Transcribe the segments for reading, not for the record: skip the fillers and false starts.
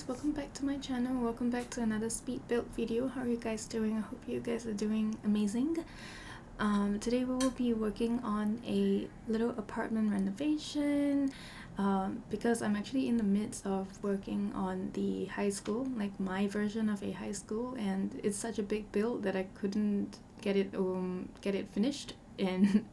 welcome back to my channel. Welcome back to another speed build video. How are you guys doing? I hope you guys are doing amazing. Today we will be working on a little apartment renovation because I'm actually in the midst of working on the high school, like my version of a high school, and it's such a big build that I couldn't get it finished in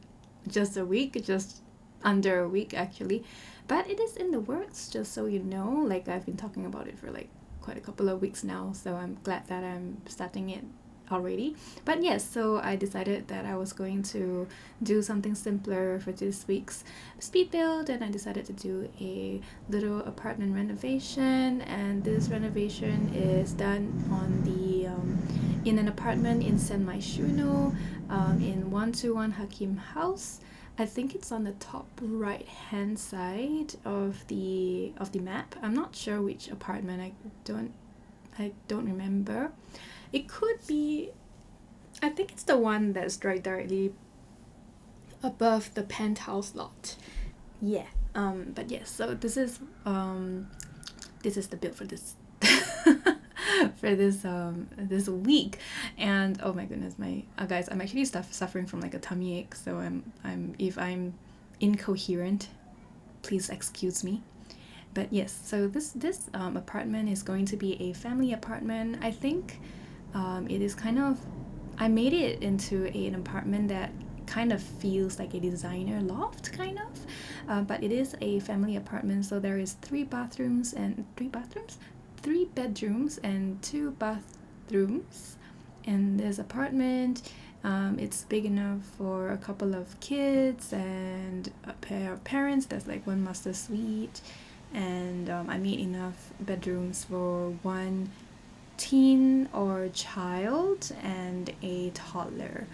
just a week, just under a week actually, but it is in the works, just so you know. Like, I've been talking about it for like quite a couple of weeks now, so I'm glad that I'm starting it already. But yes, so I decided that I was going to do something simpler for this week's speed build, and I decided to do a little apartment renovation. And this renovation is done on the in an apartment in San Myshuno, in 121 Hakim house. I think it's on the top right hand side of the map. I'm not sure which apartment. I don't remember. It could be, I think it's the one that's right directly above the penthouse lot. Yeah. But yes, so this is the build for this for this week. And oh my goodness, my guys, I'm actually suffering from like a tummy ache, so if I'm incoherent, please excuse me. But yes, so this apartment is going to be a family apartment. I think it is kind of, I made it into an apartment that kind of feels like a designer loft kind of, but it is a family apartment. So there is three bedrooms and two bathrooms in this apartment. It's big enough for a couple of kids and a pair of parents. There's like one master suite, and I made enough bedrooms for one teen or child and a toddler.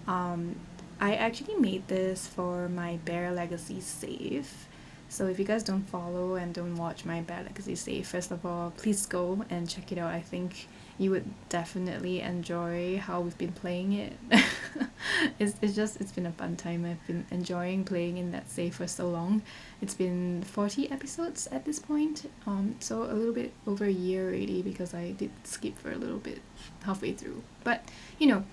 I actually made this for my Bear Legacy save. So if you guys don't follow and don't watch my Bear Legacy save, first of all, please go and check it out. I think you would definitely enjoy how we've been playing it. It's been a fun time. I've been enjoying playing in that save for so long. It's been 40 episodes at this point, so a little bit over a year already, because I did skip for a little bit halfway through. But you know,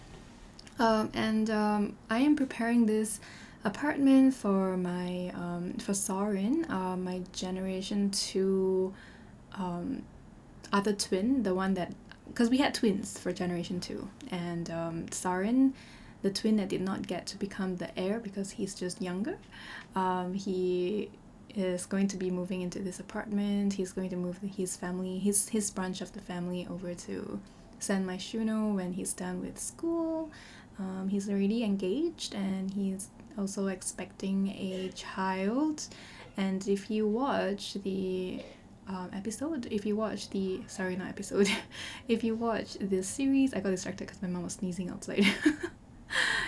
I am preparing this apartment for my for Soren, my generation 2 other twin, the one that, because we had twins for generation 2, and Soren, the twin that did not get to become the heir because he's just younger, he is going to be moving into this apartment. He's going to move his family, his branch of the family, over to San Myshuno when he's done with school. He's already engaged, and he's also expecting a child. And if you watch the if you watch the if you watch this series, I got distracted because my mom was sneezing outside.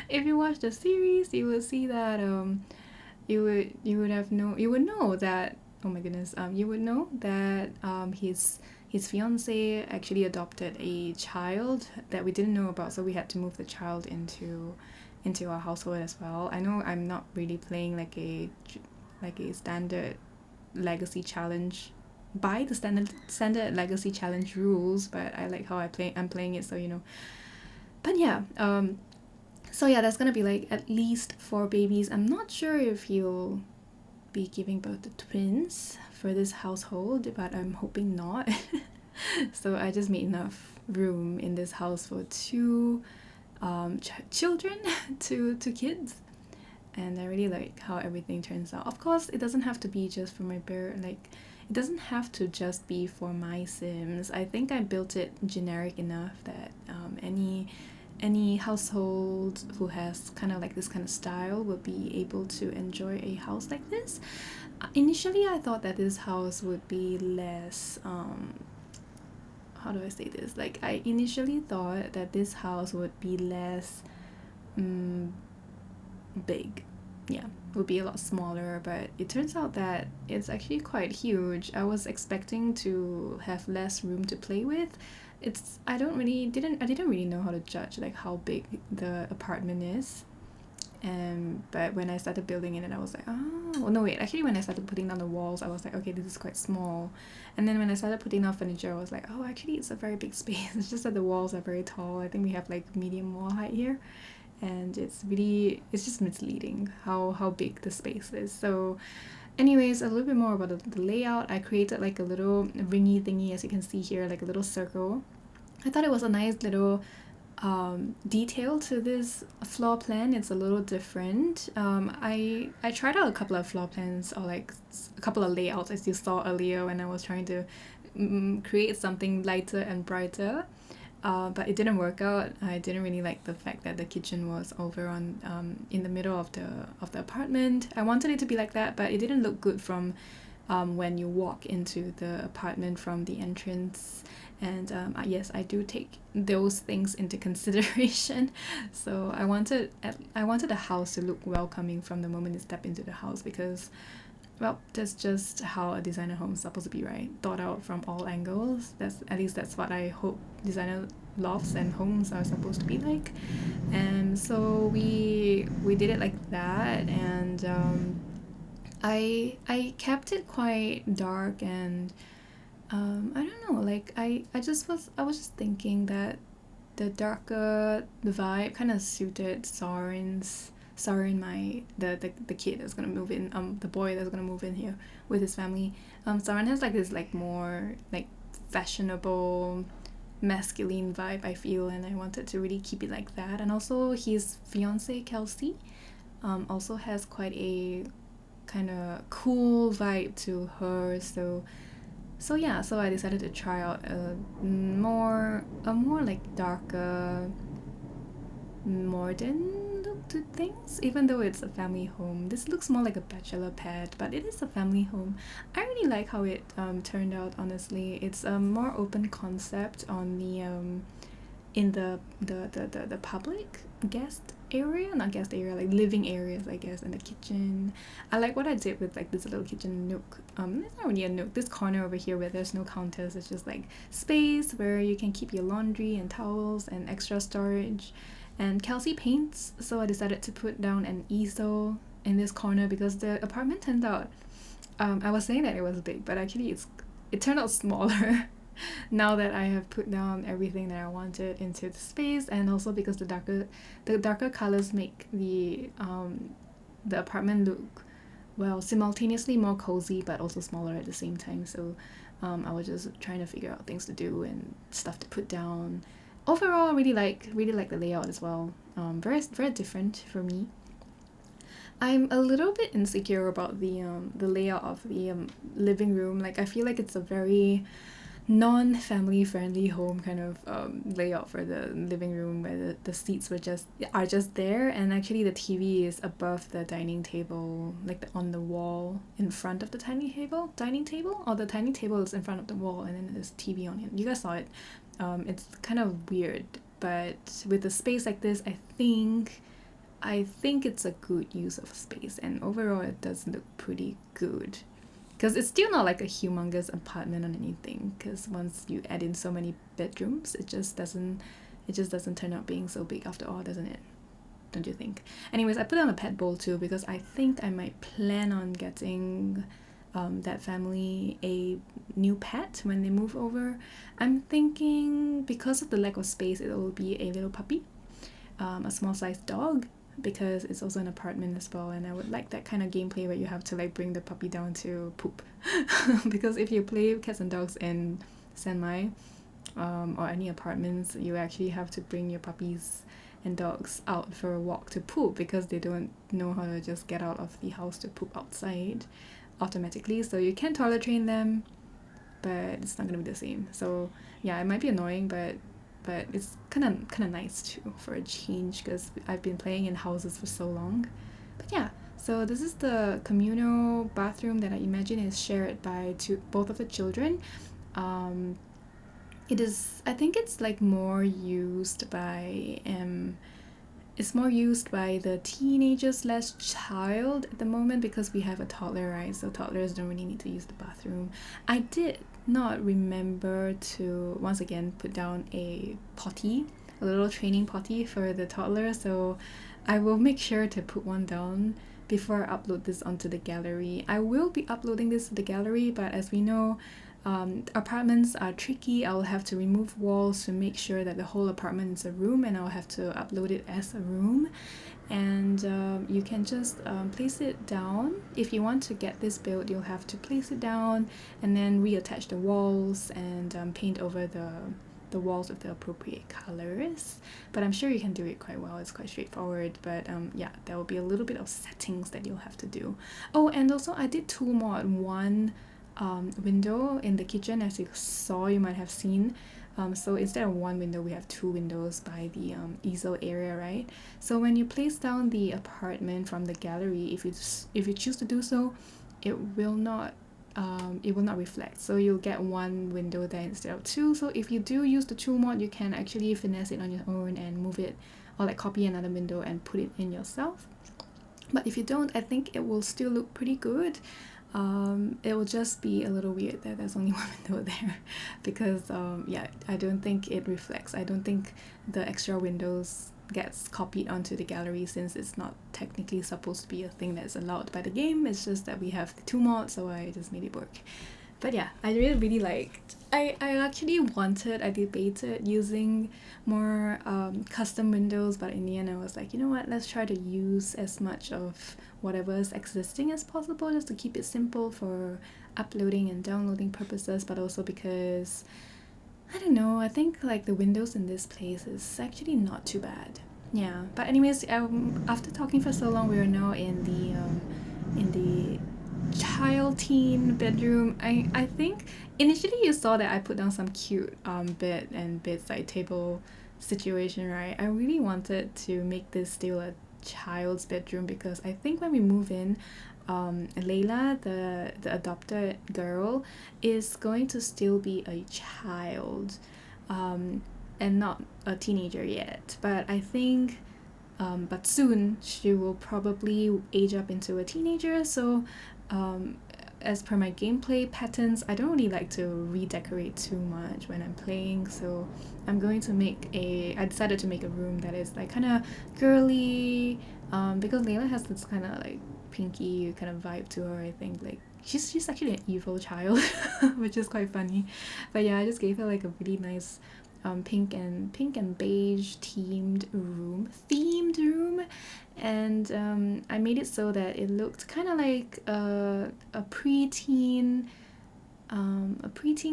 If you watch the series, you will see that you would know that, oh my goodness, you would know that his fiance actually adopted a child that we didn't know about, so we had to move the child into our household as well. I know I'm not really playing like a standard legacy challenge by the standard legacy challenge rules, but I like how I'm playing it, so you know. But yeah, so yeah, there's gonna be like at least 4 babies. I'm not sure if he'll be giving birth to twins for this household, but I'm hoping not. So I just made enough room in this house for 2 children, two kids, and I really like how everything turns out. Of course, it doesn't have to be just for my bear, like it doesn't have to just be for my Sims. I think I built it generic enough that any household who has kind of like this kind of style will be able to enjoy a house like this. Initially, I thought that this house would be less how do I say this? Like, I initially thought that this house would be less big. Yeah, would be a lot smaller, but it turns out that it's actually quite huge. I was expecting to have less room to play with. I didn't really know how to judge like how big the apartment is. But when I started building in it, I was like, oh, well, no, wait, actually when I started putting down the walls, I was like, okay, this is quite small. And then when I started putting down furniture, I was like, oh, actually it's a very big space. It's just that the walls are very tall. I think we have like medium wall height here, and it's just misleading how big the space is. So anyways, a little bit more about the layout. I created like a little ringy thingy, as you can see here, like a little circle. I thought it was a nice little detail to this floor plan. It's a little different. I tried out a couple of floor plans, or like a couple of layouts, as you saw earlier when I was trying to create something lighter and brighter. But it didn't work out. I didn't really like the fact that the kitchen was over on in the middle of the apartment. I wanted it to be like that, but it didn't look good from when you walk into the apartment from the entrance. And yes, I do take those things into consideration. So I wanted the house to look welcoming from the moment you step into the house, because, well, that's just how a designer home is supposed to be, right? Thought out from all angles. That's what I hope designer lofts and homes are supposed to be like. And so we did it like that, and I kept it quite dark, and I don't know, like I was just thinking that the darker the vibe kind of suited Soren, the kid that's gonna move in, the boy that's gonna move in here with his family. Soren has like this like more like fashionable masculine vibe, I feel, and I wanted to really keep it like that. And also his fiance Kelsey also has quite a kind of cool vibe to her. So yeah, so I decided to try out a more like darker, modern look to things, even though it's a family home. This looks more like a bachelor pad, but it is a family home. I really like how it turned out, honestly. It's a more open concept on the in the public guest area, not guest area, like living areas, I guess, and the kitchen. I like what I did with like this little kitchen nook. It's not really a nook, this corner over here where there's no counters. It's just like space where you can keep your laundry and towels and extra storage. And Kelsey paints, so I decided to put down an easel in this corner because the apartment turned out, I was saying that it was big, but actually it turned out smaller now that I have put down everything that I wanted into the space. And also because the darker colors make the apartment look, well, simultaneously more cozy but also smaller at the same time. So I was just trying to figure out things to do and stuff to put down. Overall, I really like the layout as well. Very different for me. I'm a little bit insecure about the layout of the living room. Like, I feel like it's a very non-family friendly home kind of layout for the living room, where the seats are just there, and actually the TV is above the dining table, like on the wall in front of the dining table, or the dining table is in front of the wall and then there's TV on it. You guys saw it. It's kind of weird, but with a space like this, I think it's a good use of space, and overall it does look pretty good. Because it's still not like a humongous apartment or anything, because once you add in so many bedrooms, it just doesn't turn out being so big after all, doesn't it? Don't you think? Anyways, I put on a pet bowl too, because I think I might plan on getting that family a new pet when they move over. I'm thinking, because of the lack of space, it will be a little puppy, a small sized dog, because it's also an apartment as well, and I would like that kind of gameplay where you have to like bring the puppy down to poop. Because if you play cats and dogs in San My or any apartments, you actually have to bring your puppies and dogs out for a walk to poop, because they don't know how to just get out of the house to poop outside automatically. So you can toddler train them, but it's not gonna be the same. So yeah, it might be annoying, but it's kind of nice too, for a change, because I've been playing in houses for so long. But yeah, so this is the communal bathroom that I imagine is shared by both of the children. I think it's like more used by the teenagers / child at the moment, because we have a toddler, right? So toddlers don't really need to use the bathroom. I did not remember to once again put down a little training potty for the toddler, so I will make sure to put one down before I upload this onto the gallery. I will be uploading this to the gallery, but as we know, apartments are tricky. I'll have to remove walls to make sure that the whole apartment is a room, and I'll have to upload it as a room. And you can just place it down. If you want to get this built, you'll have to place it down and then reattach the walls and paint over the walls with the appropriate colors. But I'm sure you can do it quite well. It's quite straightforward, but yeah, there will be a little bit of settings that you'll have to do. Oh, and also I did tool mod one window in the kitchen. As you saw, you might have seen. So instead of one window, we have two windows by the easel area, right? So when you place down the apartment from the gallery, if you choose to do so, it will not reflect. So you'll get one window there instead of two. So if you do use the tool mod, you can actually finesse it on your own and move it, or like copy another window and put it in yourself. But if you don't, I think it will still look pretty good. It will just be a little weird that there's only one window there because yeah, I don't think it reflects. I don't think the extra windows gets copied onto the gallery, since it's not technically supposed to be a thing that's allowed by the game. It's just that we have the two mods, so I just made it work. But yeah, I really liked. I debated using more custom windows, but in the end I was like, you know what, let's try to use as much of whatever is existing as possible, just to keep it simple for uploading and downloading purposes, but also because I don't know, I think like the windows in this place is actually not too bad. Yeah, but anyways, after talking for so long, we are now in the child teen bedroom. I think initially you saw that I put down some cute bed and bedside table situation, right? I really wanted to make this still a child's bedroom because I think when we move in, Layla, the adopted girl, is going to still be a child, and not a teenager yet. But I think but soon she will probably age up into a teenager. So as per my gameplay patterns, I don't really like to redecorate too much when I'm playing, so I decided to make a room that is like kind of girly, because Layla has this kind of like pinky kind of vibe to her. I think like she's actually an evil child which is quite funny. But yeah, I just gave her like a really nice pink and beige themed room, and I made it so that it looked kind of like a preteen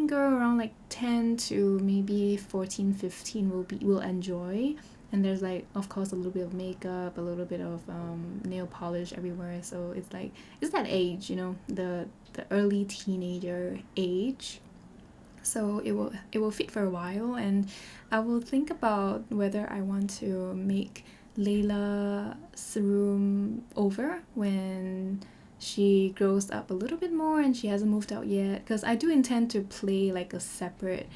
girl around like 10 to maybe 14, 15 will enjoy. And there's like, of course, a little bit of makeup, a little bit of nail polish everywhere. So it's like, it's that age, you know, the early teenager age. So it will fit for a while, and I will think about whether I want to make Layla's room over when she grows up a little bit more and she hasn't moved out yet, because I do intend to play like a separate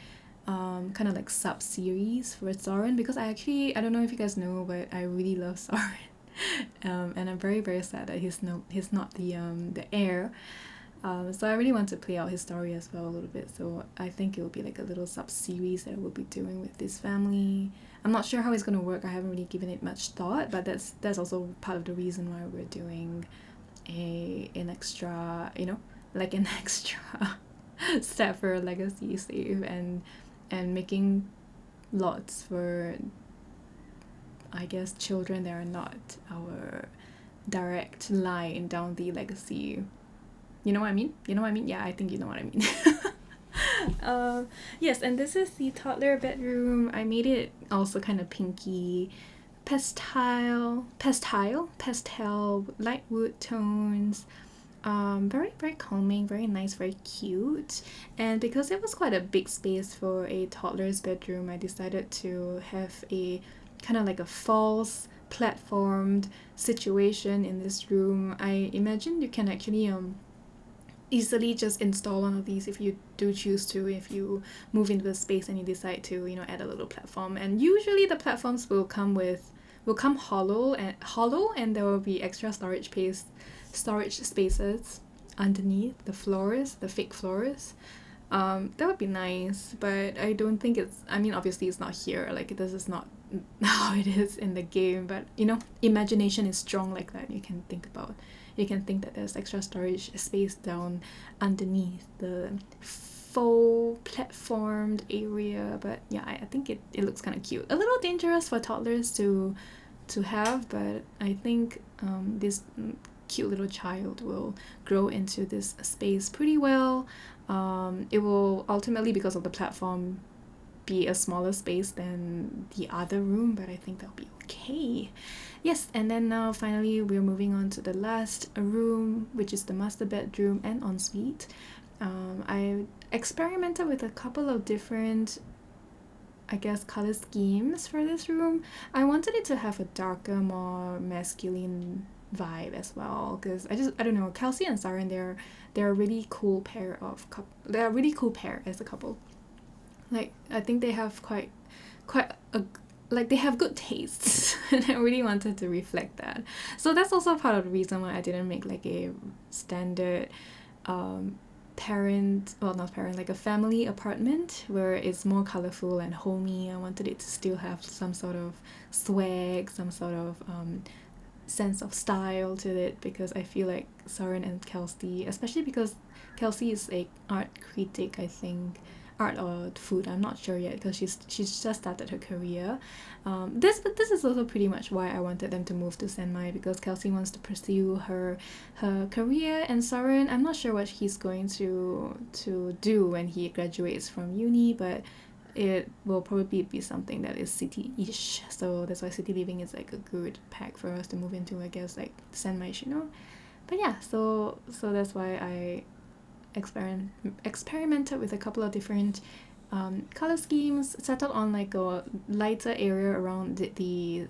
kind of like sub-series for Soren, because I don't know if you guys know, but I really love Soren. And I'm very sad that he's not the heir. So I really want to play out his story as well a little bit, so I think it will be like a little sub-series that we'll be doing with this family. I'm not sure how it's going to work. I haven't really given it much thought, but that's also part of the reason why we're doing an extra, you know, like an extra step for a legacy save, and making lots for, I guess, children that are not our direct line down the legacy. You know what I mean? Yeah, I think you know what I mean. Yes, and this is the toddler bedroom. I made it also kind of pinky, pastel, light wood tones. Very calming, very nice, very cute. And because it was quite a big space for a toddler's bedroom, I decided to have a kind of like a false platformed situation in this room. I imagine you can actually easily just install one of these if you do choose to, if you move into the space and you decide to, you know, add a little platform. And usually the platforms will come hollow, and there will be extra storage spaces underneath the fake floors. That would be nice, but I don't think obviously it's not here. Like, this is not how it is in the game, but you know, imagination is strong like that. You can think that there's extra storage space down underneath the faux platformed area. But yeah, I think it looks kind of cute. A little dangerous for toddlers to have, but I think this cute little child will grow into this space pretty well. It will ultimately, because of the platform, be a smaller space than the other room, but I think that'll be okay. Yes, and then now finally we're moving on to the last room, which is the master bedroom and ensuite. I experimented with a couple of different, I guess, color schemes for this room. I wanted it to have a darker, more masculine vibe as well, because I don't know, Kelsey and Soren, they're a really cool pair they're a really cool pair as a couple. Like, I think they have quite they have good tastes and I really wanted to reflect that. So that's also part of the reason why I didn't make like a standard like a family apartment where it's more colorful and homey. I wanted it to still have some sort of swag, some sort of sense of style to it, because I feel like Soren and Kelsey, especially because Kelsey is a art critic, I think, art or food, I'm not sure yet, because she's just started her career. This is also pretty much why I wanted them to move to San My, because Kelsey wants to pursue her career, and Soren, I'm not sure what he's going to do when he graduates from uni, but it will probably be something that is city-ish, so that's why city living is like a good pack for us to move into, I guess, like San Myshuno. But yeah, so that's why I experimented with a couple of different color schemes, settled on like a lighter area around the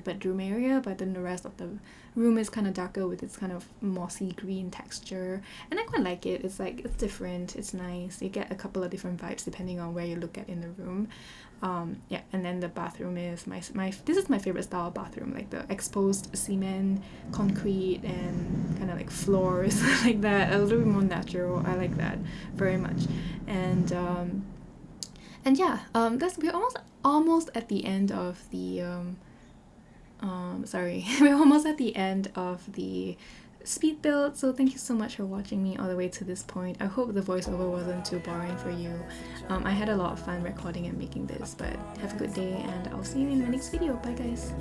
bedroom area, but then the rest of the room is kind of darker with its kind of mossy green texture, and I quite like it. It's like, it's different, it's nice. You get a couple of different vibes depending on where you look at in the room. Yeah, and then the bathroom is this is my favorite style of bathroom, like the exposed cement, concrete, and kind of like floors like that, a little bit more natural. I like that very much. And yeah, we're almost at the end of the we're almost at the end of the speed build, so thank you so much for watching me all the way to this point. I hope the voiceover wasn't too boring for you. I had a lot of fun recording and making this, but have a good day, and I'll see you in my next video. Bye guys.